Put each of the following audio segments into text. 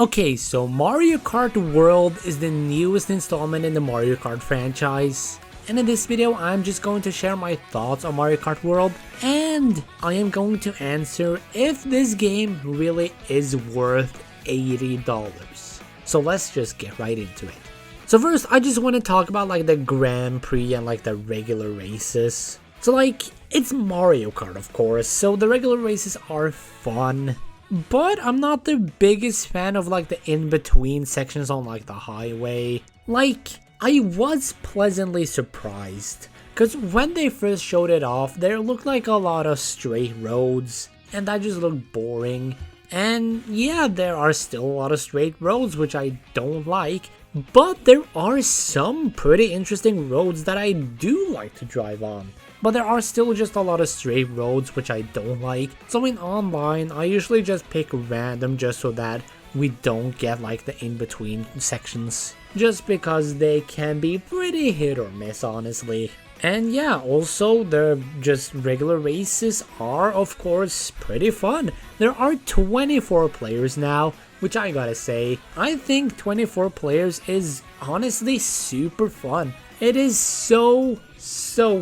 Okay, so Mario Kart World is the newest installment in the Mario Kart franchise. And in this video, I'm just going to share my thoughts on Mario Kart World, and I am going to answer if this game really is worth $80. So let's just get right into it. So first, I just want to talk about the Grand Prix and the regular races. So it's Mario Kart, of course, so the regular races are fun. But I'm not the biggest fan of the in-between sections on the highway. I was pleasantly surprised, because when they first showed it off, there looked like a lot of straight roads, and that just looked boring. And yeah, there are still a lot of straight roads, which I don't like, but there are some pretty interesting roads that I do like to drive on. But there are still just a lot of straight roads which I don't like. So in online, I usually just pick random just so that we don't get the in-between sections. Just because they can be pretty hit or miss, honestly. And yeah, also the just regular races are of course pretty fun. There are 24 players now, which I gotta say, I think 24 players is honestly super fun. It is so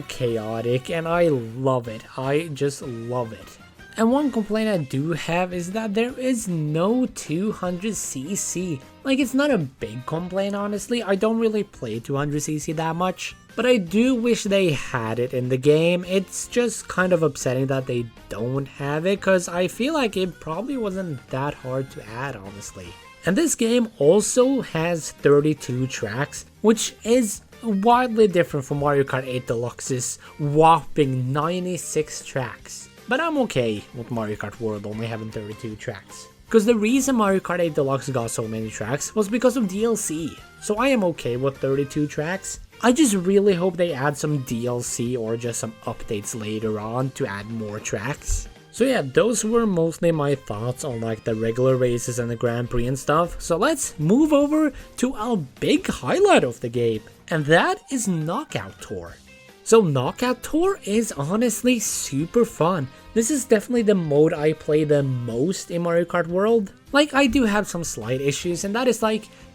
chaotic and I love it. I just love it. And one complaint I do have is that there is no 200cc. It's not a big complaint, honestly. I don't really play 200cc that much, but I do wish they had it in the game. It's just kind of upsetting that they don't have it, because I feel like it probably wasn't that hard to add, honestly. And this game also has 32 tracks, which is wildly different from Mario Kart 8 Deluxe's whopping 96 tracks. But I'm okay with Mario Kart World only having 32 tracks. Because the reason Mario Kart 8 Deluxe got so many tracks was because of DLC. So I am okay with 32 tracks. I just really hope they add some DLC or just some updates later on to add more tracks. So yeah, those were mostly my thoughts on the regular races and the Grand Prix and stuff. So let's move over to a big highlight of the game, and that is Knockout Tour. So Knockout Tour is honestly super fun. This is definitely the mode I play the most in Mario Kart World. I do have some slight issues, and that is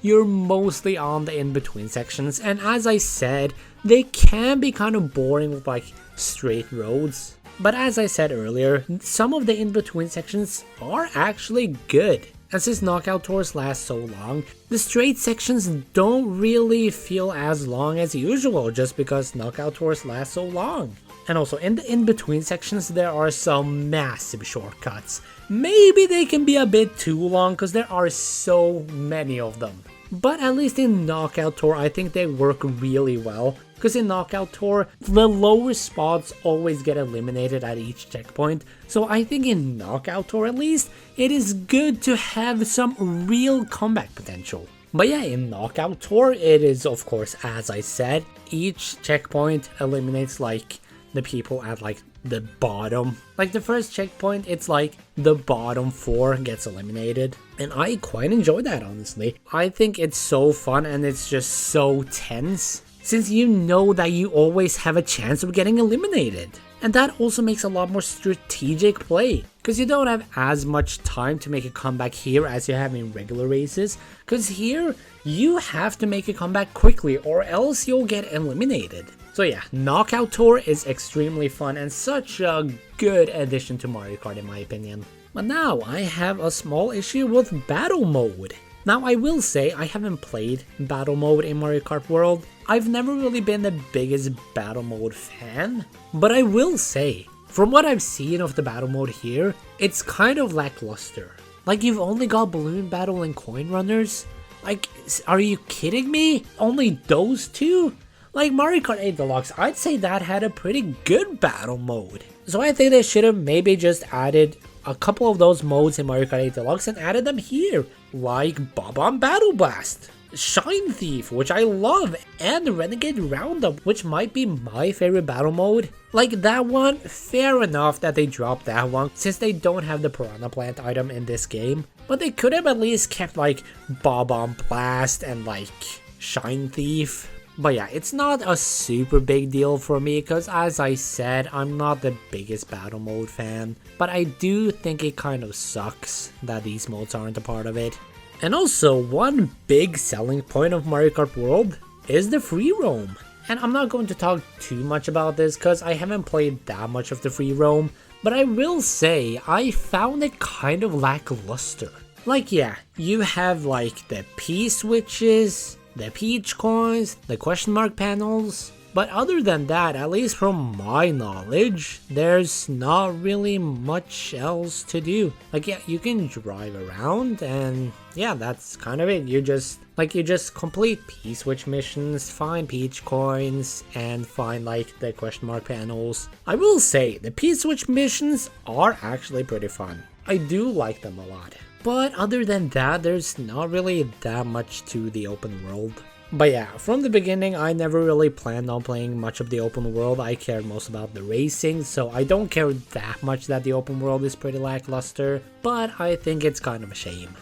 you're mostly on the in-between sections, and as I said, they can be kind of boring with straight roads. But as I said earlier, some of the in-between sections are actually good. And since Knockout Tours last so long, the straight sections don't really feel as long as usual just because Knockout Tours last so long. And also in the in-between sections there are some massive shortcuts. Maybe they can be a bit too long because there are so many of them. But at least in Knockout Tour, I think they work really well. Because in Knockout Tour, the lower spots always get eliminated at each checkpoint. So I think in Knockout Tour at least, it is good to have some real comeback potential. But yeah, in Knockout Tour, it is of course, as I said, each checkpoint eliminates the people at the bottom. The first checkpoint, it's the bottom 4 gets eliminated. And I quite enjoy that, honestly. I think it's so fun and it's just so tense, since you know that you always have a chance of getting eliminated. And that also makes a lot more strategic play, because you don't have as much time to make a comeback here as you have in regular races, because here you have to make a comeback quickly or else you'll get eliminated. So yeah, Knockout Tour is extremely fun and such a good addition to Mario Kart in my opinion. But now I have a small issue with Battle Mode. Now I will say I haven't played Battle Mode in Mario Kart World. I've never really been the biggest Battle Mode fan, but I will say, from what I've seen of the Battle Mode here, it's kind of lackluster. You've only got Balloon Battle and Coin Runners? Are you kidding me? Only those two? Mario Kart 8 Deluxe, I'd say that had a pretty good Battle Mode. So I think they should have maybe just added a couple of those modes in Mario Kart 8 Deluxe and added them here, like Bob-omb Battle Blast, Shine Thief, which I love, and Renegade Roundup, which might be my favorite battle mode. That one, fair enough that they dropped that one, since they don't have the Piranha Plant item in this game, but they could have at least kept Bob-omb Blast and Shine Thief. But yeah, it's not a super big deal for me because, as I said, I'm not the biggest battle mode fan. But I do think it kind of sucks that these modes aren't a part of it. And also, one big selling point of Mario Kart World is the free roam. And I'm not going to talk too much about this because I haven't played that much of the free roam, but I will say I found it kind of lackluster. Like, yeah, you have like the P switches, the peach coins, the question mark panels, but other than that, at least from my knowledge, there's not really much else to do. Like, yeah, you can drive around and yeah, that's kind of it. You just complete P-switch missions, find peach coins, and find like the question mark panels. I will say, the P-switch missions are actually pretty fun. I do like them a lot. But other than that, there's not really that much to the open world. But yeah, from the beginning, I never really planned on playing much of the open world. I cared most about the racing, so I don't care that much that the open world is pretty lackluster, but I think it's kind of a shame.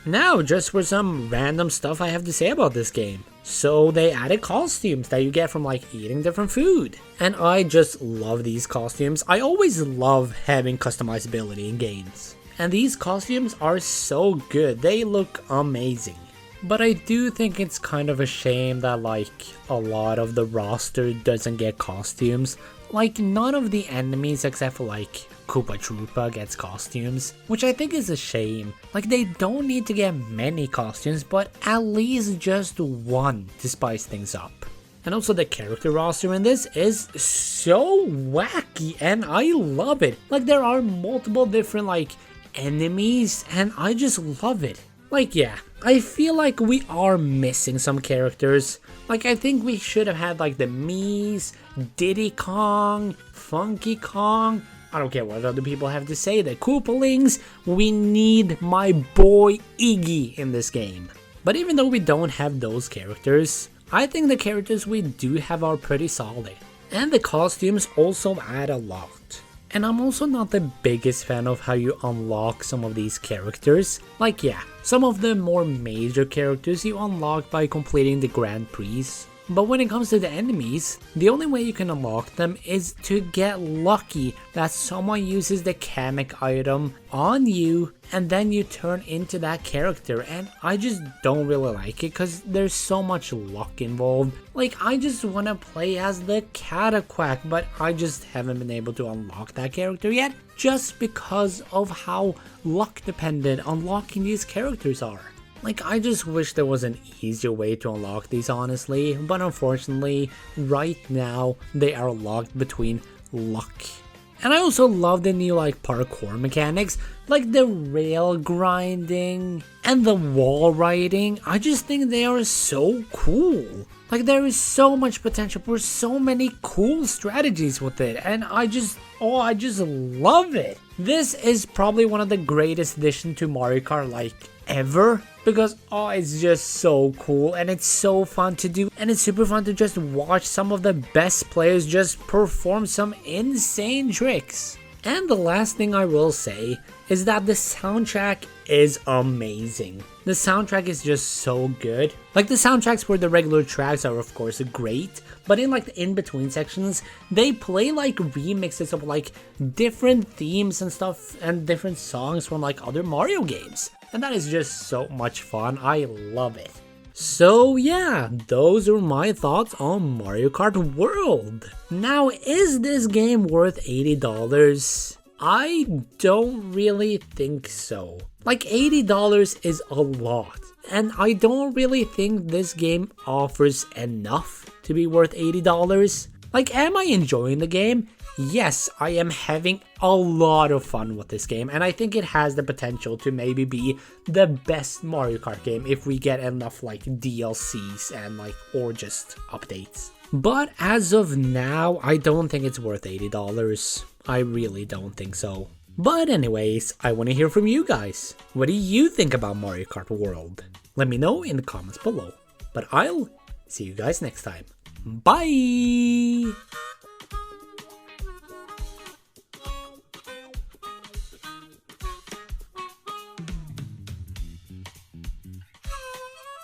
Now, just for some random stuff I have to say about this game. So they added costumes that you get from like eating different food. And I just love these costumes. I always love having customizability in games. And these costumes are so good, they look amazing. But I do think it's kind of a shame that like a lot of the roster doesn't get costumes. Like none of the enemies except for like Koopa Troopa gets costumes, which I think is a shame. Like they don't need to get many costumes, but at least just one to spice things up. And also the character roster in this is so wacky and I love it. Like there are multiple different like enemies and I just love it. Like yeah, I feel like we are missing some characters. Like I think we should have had like the Miis, Diddy Kong, Funky Kong. I don't care what other people have to say, the Koopalings. We need my boy Iggy in this game. But even though we don't have those characters, I think the characters we do have are pretty solid. And the costumes also add a lot. And I'm also not the biggest fan of how you unlock some of these characters. Like yeah, some of the more major characters you unlock by completing the Grand Prix. But when it comes to the enemies, the only way you can unlock them is to get lucky that someone uses the Kamek item on you and then you turn into that character, and I just don't really like it because there's so much luck involved. Like I just want to play as the Cataquack, but I just haven't been able to unlock that character yet just because of how luck dependent unlocking these characters are. Like, I just wish there was an easier way to unlock these, honestly, but unfortunately, right now, they are locked between luck. And I also love the new, like, parkour mechanics, like the rail grinding and the wall riding. I just think they are so cool. Like, there is so much potential for so many cool strategies with it, and I just love it. This is probably one of the greatest additions to Mario Kart, like, ever. Because it's just so cool and it's so fun to do, and it's super fun to just watch some of the best players just perform some insane tricks. And the last thing I will say is that the soundtrack is amazing. The soundtrack is just so good. Like the soundtracks for the regular tracks are of course great, but in like the in-between sections, they play like remixes of like different themes and stuff and different songs from like other Mario games. And that is just so much fun. I love it. So yeah, those are my thoughts on Mario Kart World. Now, is this game worth $80? I don't really think so. Like $80 is a lot, and I don't really think this game offers enough to be worth $80. Like, am I enjoying the game? Yes, I am having a lot of fun with this game, and I think it has the potential to maybe be the best Mario Kart game if we get enough like DLCs and like or just updates. But as of now, I don't think it's worth $80. I really don't think so. But anyways, I want to hear from you guys. What do you think about Mario Kart World? Let me know in the comments below. But I'll see you guys next time. Bye!